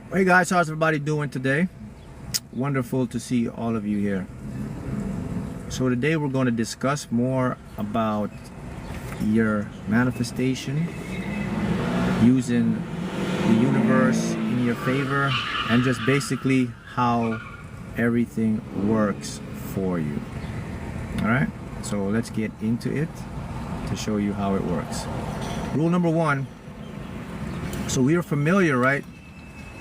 Hey guys, how's everybody doing today? Wonderful to see all of you here. So today we're going to discuss more about your manifestation, using the universe in your favor, and just basically how everything works for you. Alright, so let's get into it to show you how it works. Rule number one. So we are familiar, right,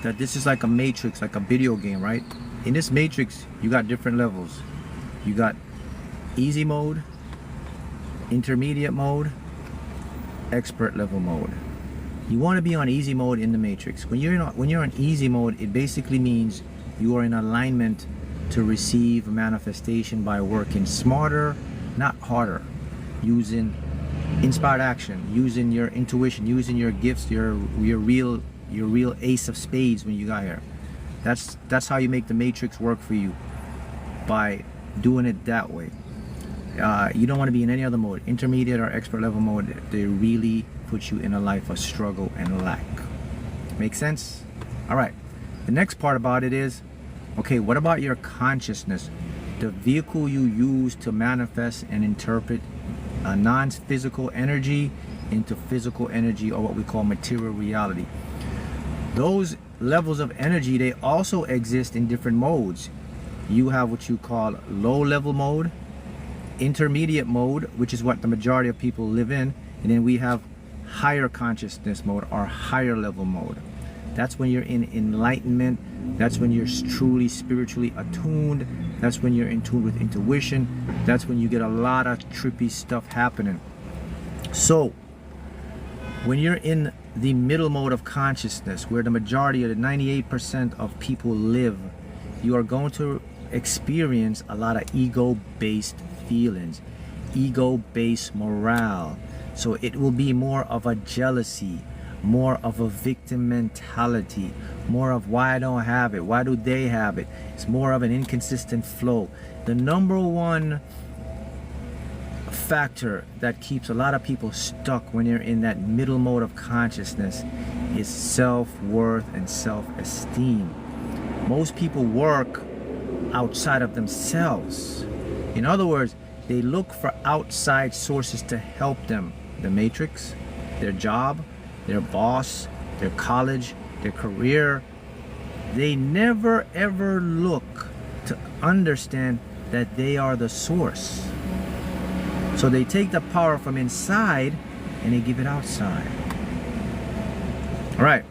that this is like a matrix, like a video game, right? In this matrix, you got different levels. You got easy mode, intermediate mode, expert level mode. You want to be on easy mode in the matrix. When you're on easy mode, it basically means you are in alignment to receive manifestation by working smarter, not harder, using inspired action, using your intuition, using your gifts, your real ace of spades when you got here. That's how you make the matrix work for you, by doing it that way. You don't want to be in any other mode. Intermediate or expert level mode, they really put you in a life of struggle and lack. Make sense? All right, the next part about it is, okay, what about your consciousness, the vehicle you use to manifest and interpret a non-physical energy into physical energy, or what we call material reality? Those levels of energy, they also exist in different modes. You have what you call low level mode, intermediate mode, which is what the majority of people live in, and then we have higher consciousness mode, or higher level mode. That's when you're in enlightenment. That's when you're truly spiritually attuned. That's when you're in tune with intuition. That's when you get a lot of trippy stuff happening. So when you're in the middle mode of consciousness, where the majority of the 98% of people live, you are going to experience a lot of ego-based feelings, ego-based morale. So it will be more of a jealousy, more of a victim mentality, more of why I don't have it, why do they have it. It's more of an inconsistent flow. The number one factor that keeps a lot of people stuck when you're in that middle mode of consciousness is self-worth and self-esteem. Most people work outside of themselves. In other words, they look for outside sources to help them. The matrix, their job, their boss, their college, their career. They never ever look to understand that they are the source. So they take the power from inside and they give it outside. All right,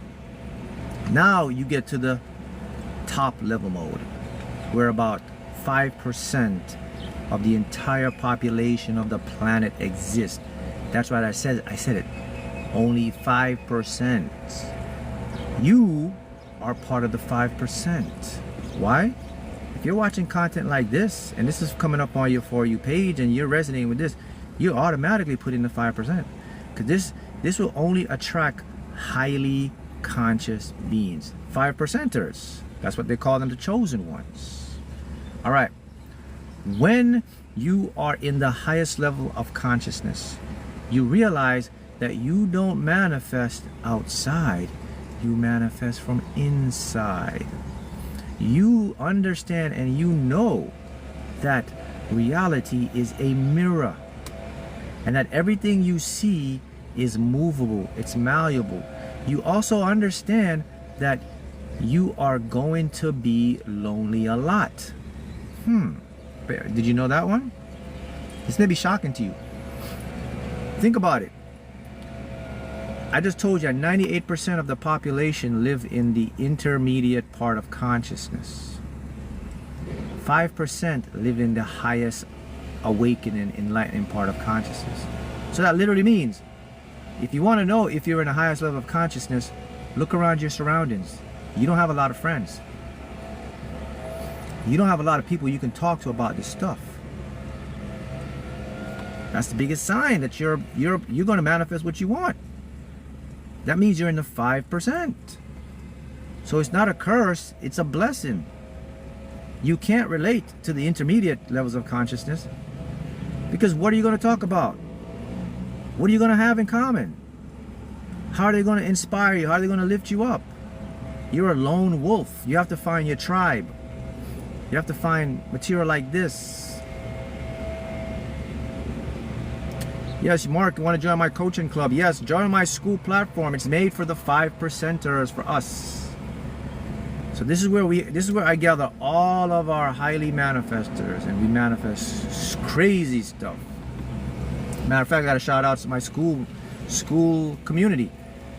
now you get to the top level mode, where about 5% of the entire population of the planet exists. That's right, I said it. Only 5%. You are part of the 5%. Why? If you're watching content like this, and this is coming up on your For You page, and you're resonating with this, you automatically put in the 5%. Because this will only attract highly conscious beings. 5%ers. That's what they call them, the chosen ones. All right. When you are in the highest level of consciousness, you realize that you don't manifest outside, you manifest from inside. You understand and you know that reality is a mirror, and that everything you see is movable, it's malleable. You also understand that you are going to be lonely a lot. Did you know that one? This may be shocking to you. Think about it. I just told you 98% of the population live in the intermediate part of consciousness. 5% live in the highest awakening, enlightening part of consciousness. So that literally means, if you want to know if you're in the highest level of consciousness, look around your surroundings. You don't have a lot of friends. You don't have a lot of people you can talk to about this stuff. That's the biggest sign that you're going to manifest what you want. That means you're in the 5%. So it's not a curse, it's a blessing. You can't relate to the intermediate levels of consciousness, because what are you going to talk about? What are you going to have in common? How are they going to inspire you? How are they going to lift you up? You're a lone wolf. You have to find your tribe. You have to find material like this. Yes, Mark, you want to join my coaching club? Yes, join my school platform. It's made for the 5%ers, for us. So this is where I gather all of our highly manifestors, and we manifest crazy stuff. Matter of fact, I got to shout out to my school community.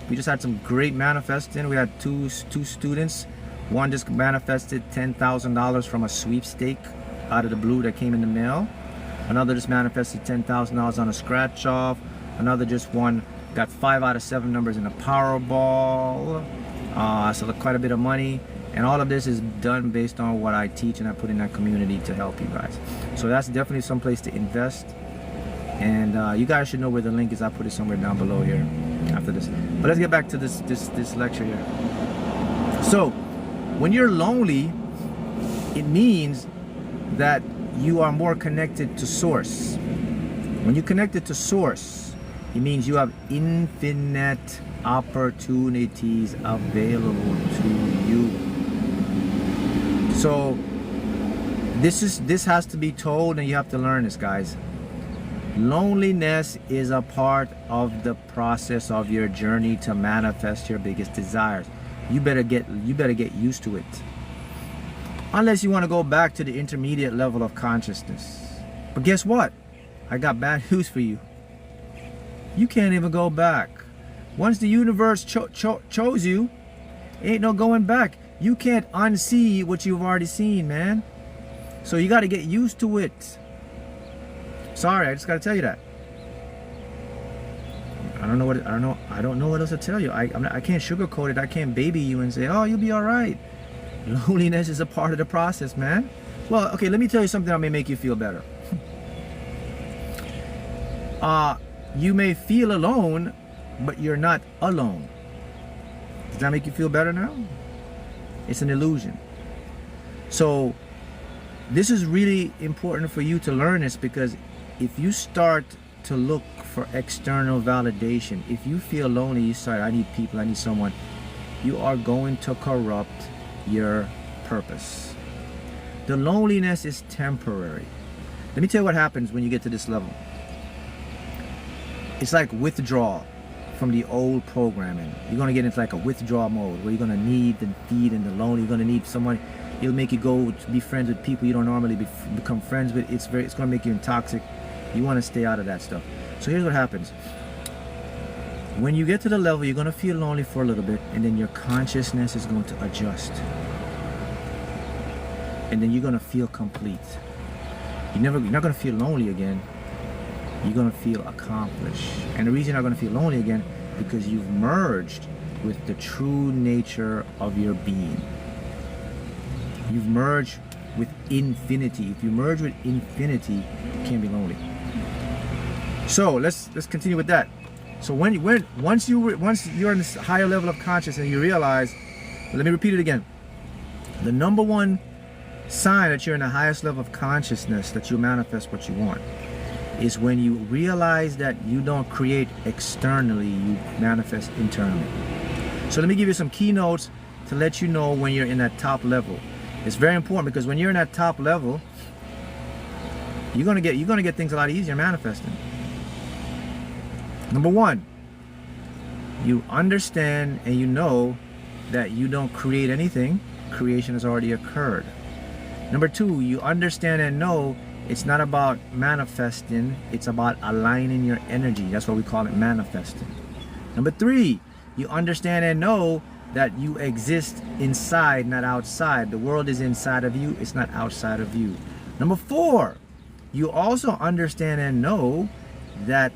We just had some great manifesting. We had two students. One just manifested $10,000 from a sweepstake out of the blue that came in the mail. Another just manifested $10,000 on a scratch off. Another just got 5 out of 7 numbers in a Powerball. So quite a bit of money. And all of this is done based on what I teach and I put in that community to help you guys. So that's definitely some place to invest. And you guys should know where the link is. I'll put it somewhere down below here after this. But let's get back to this lecture here. So when you're lonely, it means that you are more connected to source. When you're connected to source, it means you have infinite opportunities available to you. So this has to be told, and you have to learn this, guys. Loneliness is a part of the process of your journey to manifest your biggest desires. You better get used to it. Unless you want to go back to the intermediate level of consciousness. But guess what? I got bad news for you. You can't even go back. Once the universe chose you, ain't no going back. You can't unsee what you've already seen, man. So you got to get used to it. Sorry, I just got to tell you that. I don't know what else to tell you. I can't sugarcoat it. I can't baby you and say, "Oh, you'll be all right." Loneliness is a part of the process, man. Well, okay, let me tell you something that may make you feel better. You may feel alone, but you're not alone. Does that make you feel better now? It's an illusion. So this is really important for you to learn this, because if you start to look for external validation, if you feel lonely, you start, I need people, I need someone, you are going to corrupt your purpose. The loneliness is temporary. Let me tell you what happens when you get to this level. It's like withdrawal from the old programming. You're going to get into like a withdrawal mode where you're going to need and feed and the lonely. You're going to need someone. It'll make you go to be friends with people you don't normally become friends with. It's going to make you intoxic. You want to stay out of that stuff. So here's what happens. When you get to the level, you're going to feel lonely for a little bit, and then your consciousness is going to adjust. And then you're going to feel complete. You're not going to feel lonely again. You're going to feel accomplished. And the reason you're not going to feel lonely again, because you've merged with the true nature of your being. You've merged with infinity. If you merge with infinity, you can't be lonely. So let's continue with that. So once you're in this higher level of consciousness, you realize, let me repeat it again. The number one sign that you're in the highest level of consciousness, that you manifest what you want, is when you realize that you don't create externally, you manifest internally. So let me give you some keynotes to let you know when you're in that top level. It's very important, because when you're in that top level, you're gonna get things a lot easier manifesting. Number one, you understand and you know that you don't create anything. Creation has already occurred. Number two, you understand and know it's not about manifesting, it's about aligning your energy. That's why we call it manifesting. Number three, you understand and know that you exist inside, not outside. The world is inside of you, it's not outside of you. Number four, you also understand and know that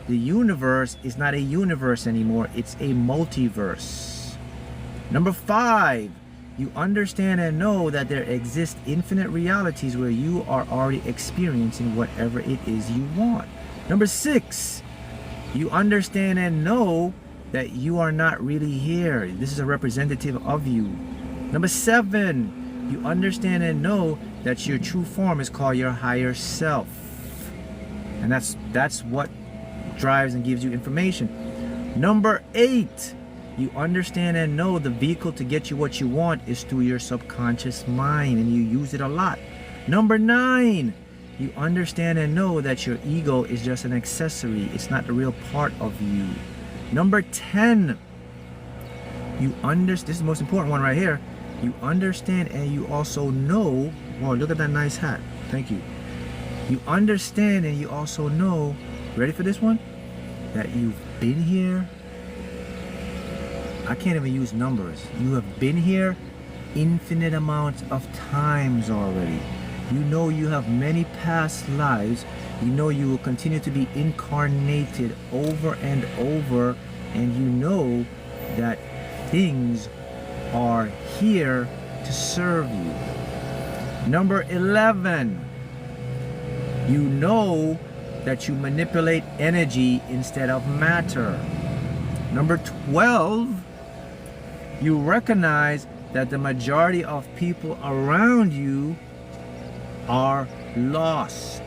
the universe is not a universe anymore, it's a multiverse. Number five, you understand and know that there exist infinite realities where you are already experiencing whatever it is you want. Number six, you understand and know that you are not really here. This is a representative of you. Number seven, you understand and know that your true form is called your higher self. And that's what drives and gives you information. Number eight, you understand and know the vehicle to get you what you want is through your subconscious mind, and you use it a lot. Number 9, you understand and know that your ego is just an accessory. It's not the real part of you. Number 10, you understand, this is the most important one right here. You understand and you also know, wow, look at that nice hat. Thank you. You understand and you also know, ready for this one? That you've been here. I can't even use numbers. You have been here infinite amounts of times already. You know you have many past lives. You know you will continue to be incarnated over and over, and you know that things are here to serve you. Number 11, you know that you manipulate energy instead of matter. Number 12, you recognize that the majority of people around you are lost.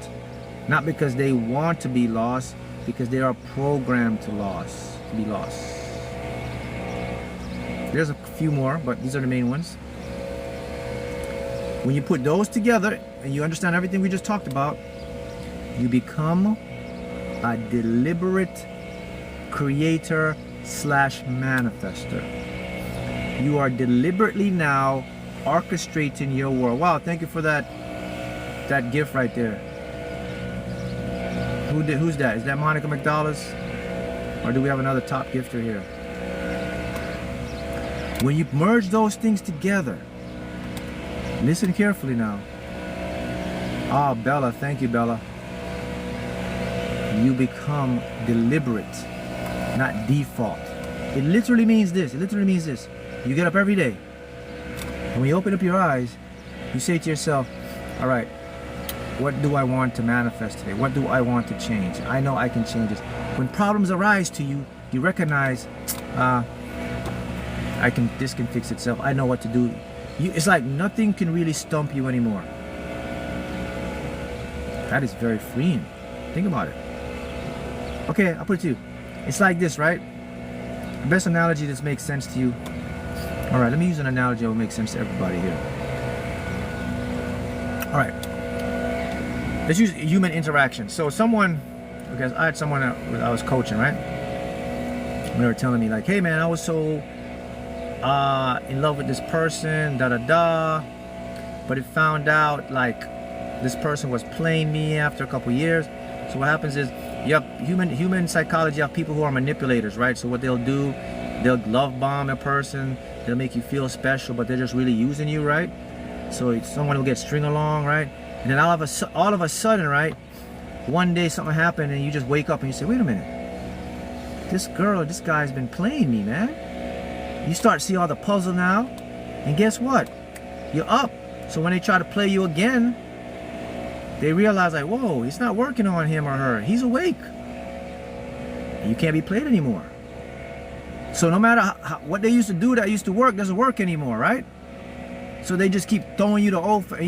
Not because they want to be lost, because they are programmed to be lost. There's a few more, but these are the main ones. When you put those together and you understand everything we just talked about, you become a deliberate creator / manifester. You are deliberately now orchestrating your world. Wow, thank you for that gift right there. Who's that? Is that Monica McDonald's? Or do we have another top gifter here? When you merge those things together, listen carefully now. Ah, Bella, thank you, Bella. You become deliberate, not default. It literally means this. It literally means this. You get up every day, and when you open up your eyes, you say to yourself, all right, what do I want to manifest today? What do I want to change? I know I can change this. When problems arise to you, you recognize, this can fix itself. I know what to do. It's like nothing can really stump you anymore. That is very freeing. Think about it. Okay, I'll put it to you. It's like this, right? The best analogy that makes sense to you. All right, let me use an analogy that will make sense to everybody here. All right. Let's use human interaction. So someone, because I had someone I was coaching, right? And they were telling me like, hey man, I was so in love with this person, but it found out like this person was playing me after a couple years. So what happens is you have human psychology, you have people who are manipulators, right? So what they'll do, they'll love bomb a person, they'll make you feel special, but they're just really using you, right? So someone will get string along, right? And then all of a sudden, right, one day something happened and you just wake up and you say, wait a minute, this guy's been playing me, man. You start to see all the puzzle now, and guess what? You're up. So when they try to play you again, they realize like, whoa, it's not working on him or her. He's awake. You can't be played anymore. So no matter what they used to do that used to work doesn't work anymore, right? So they just keep throwing you the old, and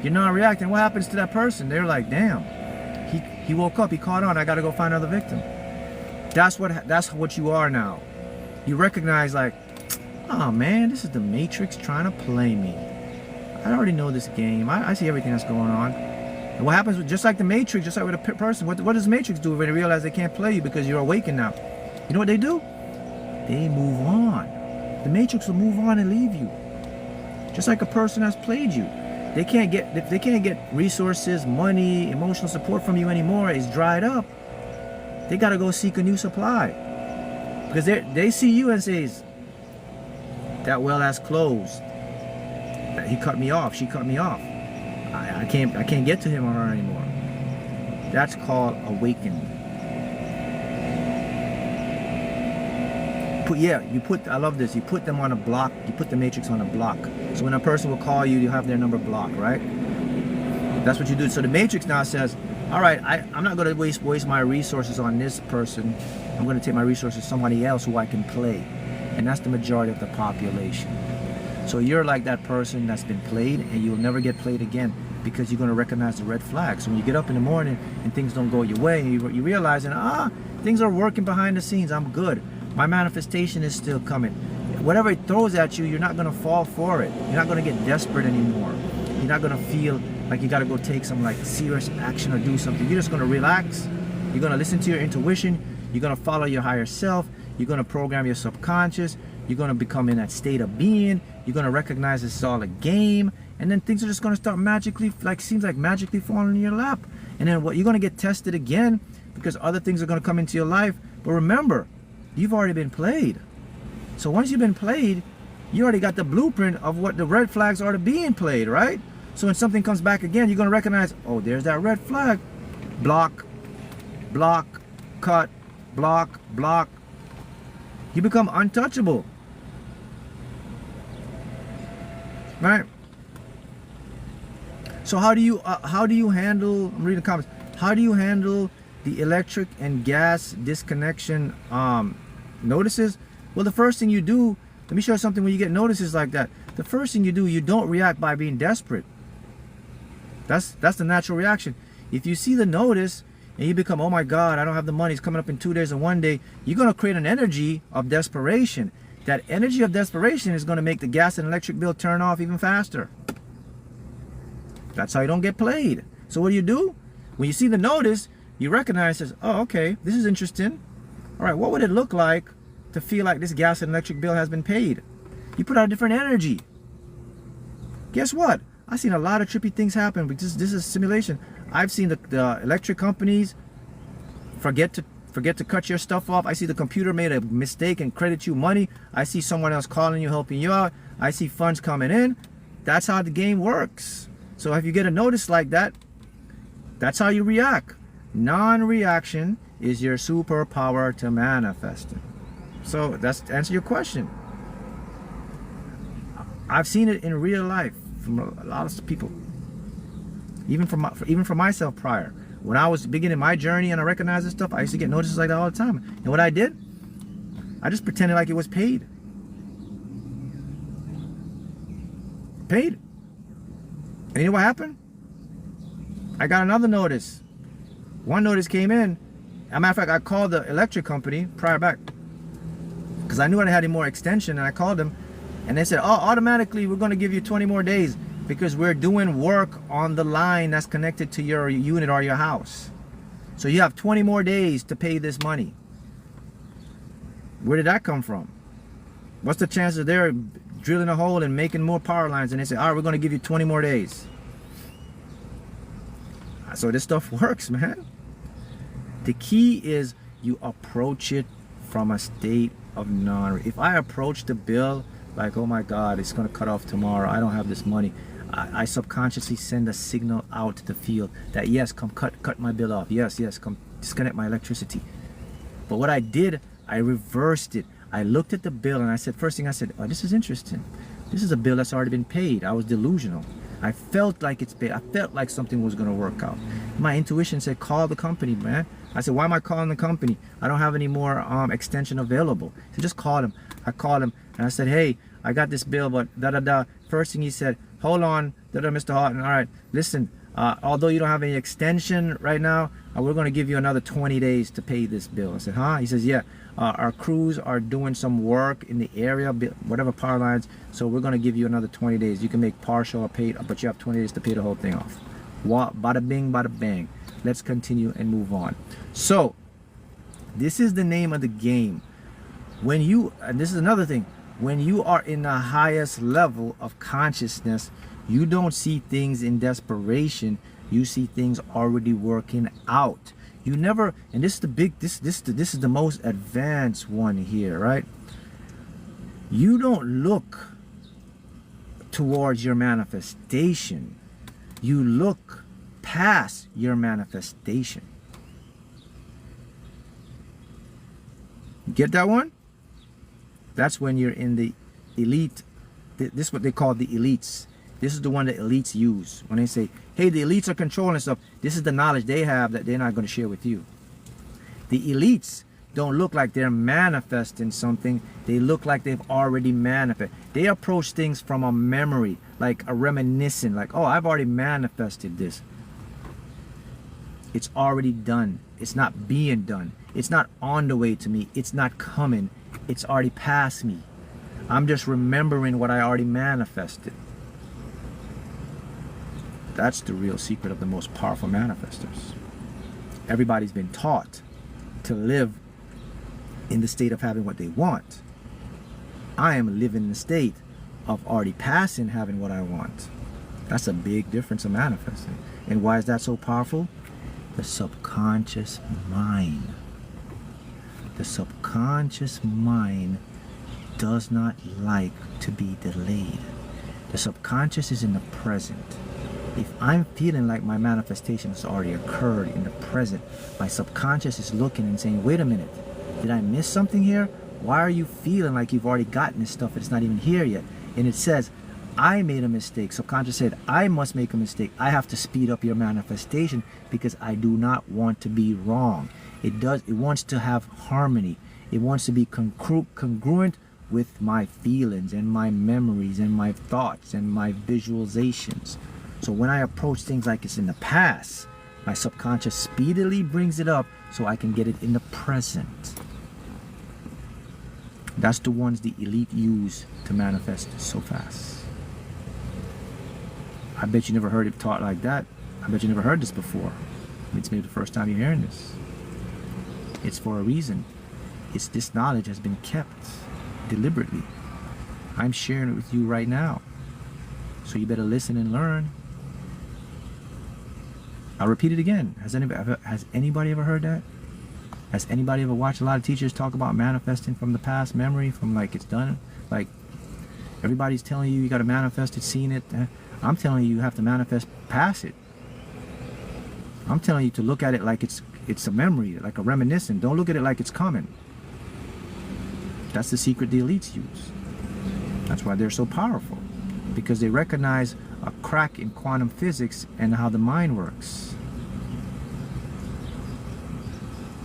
you're not reacting. What happens to that person? They're like, damn, he woke up, he caught on, I gotta go find another victim. That's what you are now. You recognize like, oh man, this is the Matrix trying to play me. I already know this game. I see everything that's going on. And what happens with, just like the Matrix, just like with a person, what does the Matrix do when they realize they can't play you because you're awakened now? You know what they do? They move on. The Matrix will move on and leave you. Just like a person has played you. If they can't get resources, money, emotional support from you anymore, it's dried up. They gotta go seek a new supply. Because they see you and says, that well has closed. He cut me off, she cut me off. I can't get to him or her anymore. That's called awakening. I love this. You put them on a block. You put the Matrix on a block. So when a person will call you, you have their number blocked, right? That's what you do. So the Matrix now says, all right, I'm not going to waste my resources on this person. I'm going to take my resources to somebody else who I can play. And that's the majority of the population. So you're like that person that's been played, and you'll never get played again because you're going to recognize the red flags. So when you get up in the morning and things don't go your way, and you realize, things are working behind the scenes. I'm good. My manifestation is still coming. Whatever it throws at you, you're not going to fall for it. You're not going to get desperate anymore. You're not going to feel like you got to go take some like serious action or do something. You're just going to relax. You're going to listen to your intuition. You're going to follow your higher self. You're going to program your subconscious. You're going to become in that state of being. You're going to recognize it's all a game. And then things are just going to start magically, seems like magically falling in your lap. And then what, you're going to get tested again because other things are going to come into your life. But remember, you've already been played. So once you've been played, you already got the blueprint of what the red flags are to being played, right? So when something comes back again, you're going to recognize, oh, there's that red flag. Block, block, cut, block, block. You become untouchable. Right? So how do you handle, I'm reading the comments, how do you handle the electric and gas disconnection notices? Well, the first thing you do, let me show you something when you get notices like that. The first thing you do, you don't react by being desperate. That's the natural reaction. If you see the notice and you become, oh my God, I don't have the money, it's coming up in 2 days or 1 day, you're going to create an energy of desperation. That energy of desperation is going to make the gas and electric bill turn off even faster. That's how you don't get played. So what do? When you see the notice, you recognize as, oh, okay, this is interesting. All right, what would it look like to feel like this gas and electric bill has been paid? You put out a different energy. Guess what? I've seen a lot of trippy things happen, but this is simulation. I've seen the electric companies forget to cut your stuff off. I see the computer made a mistake and credit you money. I see someone else calling you, helping you out. I see funds coming in. That's how the game works. So if you get a notice like that, that's how you react. Non-reaction is your superpower to manifesting. So that's to answer your question. I've seen it in real life from a lot of people, even from myself prior. When I was beginning my journey and I recognized this stuff, I used to get notices like that all the time. And what I did, I just pretended like it was paid. Paid. And you know what happened? I got another notice. One notice came in. As a matter of fact, I called the electric company prior back because I knew I had any more extension, and I called them and they said, oh, automatically we're going to give you 20 more days because we're doing work on the line that's connected to your unit or your house. So you have 20 more days to pay this money. Where did that come from? What's the chances they're drilling a hole and making more power lines and they say, all right, we're going to give you 20 more days. So this stuff works, man. The key is you approach it from a state of if I approach the bill like, oh my God, it's going to cut off tomorrow, I don't have this money, I subconsciously send a signal out to the field that yes, come cut my bill off. Yes, come disconnect my electricity. But what I did, I reversed it. I looked at the bill and I said, first thing I said, oh, this is interesting. This is a bill that's already been paid. I was delusional. I felt like it's paid. I felt like something was going to work out. My intuition said, call the company, man. I said, why am I calling the company? I don't have any more extension available. So just call him. I called him and I said, hey, I got this bill, but da-da-da. First thing he said, hold on, da-da, Mr. Haughton. All right, listen, although you don't have any extension right now, we're going to give you another 20 days to pay this bill. I said, huh? He says, yeah, our crews are doing some work in the area, whatever power lines, so we're going to give you another 20 days. You can make partial or paid, but you have 20 days to pay the whole thing off. Bada bing, bada bang. Let's continue and move on. So, this is the name of the game. When you, and this is another thing, when you are in the highest level of consciousness, you don't see things in desperation. You see things already working out. You never, and this is the big, this is the most advanced one here, right? You don't look towards your manifestation. You look past your manifestation. Get that one? That's when you're in the elite. This is what they call the elites. This is the one that elites use. When they say, hey, the elites are controlling stuff, this is the knowledge they have that they're not going to share with you. The elites don't look like they're manifesting something. They look like they've already manifested. They approach things from a memory, like a reminiscent, like, oh, I've already manifested this. It's already done. It's not being done. It's not on the way to me. It's not coming. It's already past me. I'm just remembering what I already manifested. That's the real secret of the most powerful manifestors. Everybody's been taught to live in the state of having what they want. I am living in the state of already passing having what I want. That's a big difference of manifesting. And why is that so powerful? The subconscious mind. The subconscious mind does not like to be delayed. The subconscious is in the present. If I'm feeling like my manifestation has already occurred in the present, my subconscious is looking and saying, wait a minute, did I miss something here? Why are you feeling like you've already gotten this stuff and it's not even here yet? And it says, I made a mistake. Subconscious said, I must make a mistake. I have to speed up your manifestation because I do not want to be wrong. It wants to have harmony. It wants to be congruent with my feelings and my memories and my thoughts and my visualizations. So when I approach things like it's in the past, my subconscious speedily brings it up so I can get it in the present. That's the ones the elite use to manifest so fast. I bet you never heard it taught like that. I bet you never heard this before. It's maybe the first time you're hearing this. It's for a reason. This knowledge has been kept deliberately. I'm sharing it with you right now. So you better listen and learn. I'll repeat it again. Has anybody ever heard that? Has anybody ever watched a lot of teachers talk about manifesting from the past memory, from like it's done? Like everybody's telling you got to manifest it, seeing it. I'm telling you have to manifest past it. I'm telling you to look at it like it's a memory, like a reminiscent. Don't look at it like it's coming. That's the secret the elites use. That's why they're so powerful, because they recognize a crack in quantum physics and how the mind works.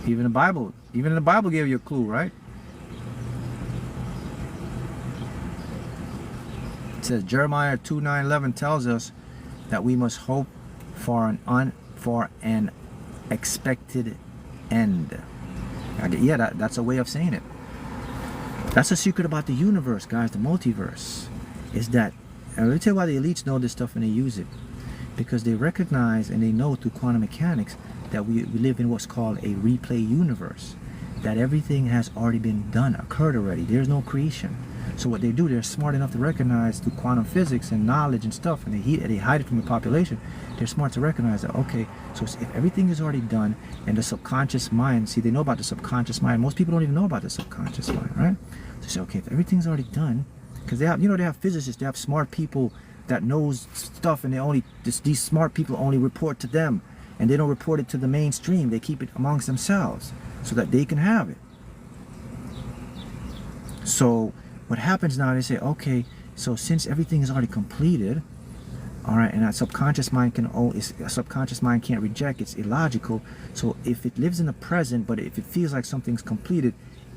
Even the Bible gave you a clue, right? It says Jeremiah 2:9-11 tells us that we must hope for an expected end. Yeah, that's a way of saying it. That's a secret about the universe, guys, the multiverse. Is that, and let me tell you why the elites know this stuff and they use it. Because they recognize and they know through quantum mechanics that we live in what's called a replay universe. That everything has already been done, occurred already. There's no creation. So what they do, they're smart enough to recognize through quantum physics and knowledge and stuff, and they hide it from the population. They're smart to recognize that, okay, so if everything is already done, and the subconscious mind, see, they know about the subconscious mind. Most people don't even know about the subconscious mind, right? So they say, okay, if everything's already done, because they have physicists, they have smart people that knows stuff, and these smart people only report to them, and they don't report it to the mainstream. They keep it amongst themselves so that they can have it. So what happens now, they say, okay, so since everything is already completed, all right, and that subconscious mind can't reject, it's illogical. So if it lives in the present, but if it feels like something's completed,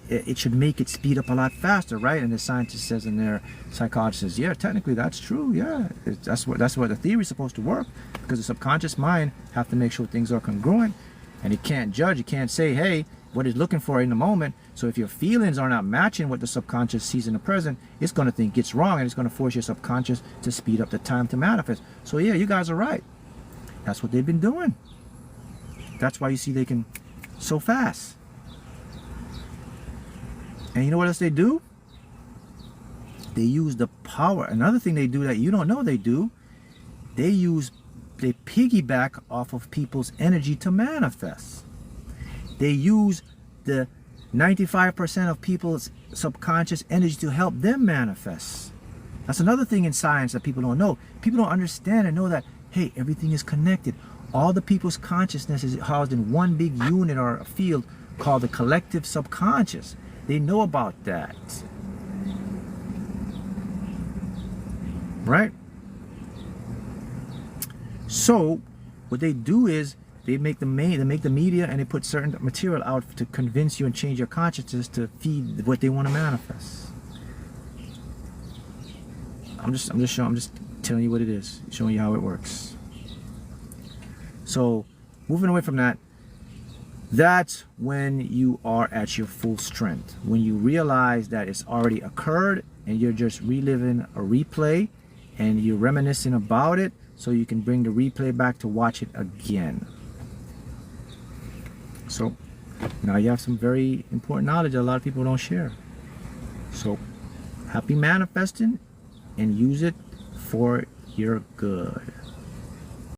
it should make it speed up a lot faster, right? And the scientist says in their psychologist says, yeah, technically that's true. Yeah, that's what the theory is supposed to work, because the subconscious mind have to make sure things are congruent, and it can't judge. It can't say, hey, what it's looking for in the moment. So if your feelings are not matching what the subconscious sees in the present, it's going to think it's wrong, and it's going to force your subconscious to speed up the time to manifest. So yeah, you guys are right. That's what they've been doing. That's why you see they can so fast. And you know what else they do? They use the power. Another thing they do that you don't know they do, they piggyback off of people's energy to manifest. They use the 95% of people's subconscious energy to help them manifest. That's another thing in science that people don't know. People don't understand and know that, hey, everything is connected. All the people's consciousness is housed in one big unit or a field called the collective subconscious. They know about that. Right? So what they do is they make the media, and they put certain material out to convince you and change your consciousness to feed what they want to manifest. I'm just telling you what it is, showing you how it works. So moving away from that, That's when you are at your full strength. When you realize that it's already occurred and you're just reliving a replay and you're reminiscing about it so you can bring the replay back to watch it again. So now you have some very important knowledge that a lot of people don't share. So happy manifesting and use it for your good.